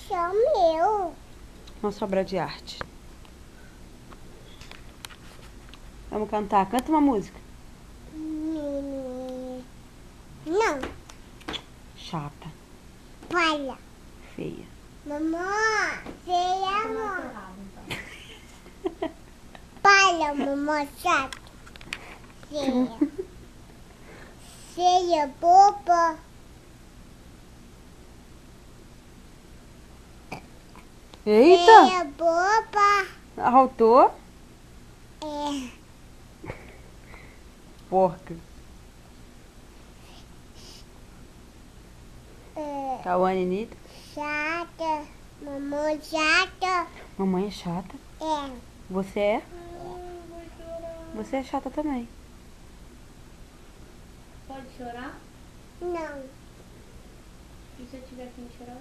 só meu. Nossa obra de arte. Vamos cantar. Canta uma música. Não, Chata. palha. Feia. Mamãe, feia, amor. Palha, mamãe, chata. Feia. Feia, boba. Eita! Feia, boba. Arrotou? É. Porca. Cauane, Anitta. Chata. Mamãe, chata. Mamãe é chata. É. Você é? Você é chata também. Pode chorar? Não. E se eu tiver que chorar?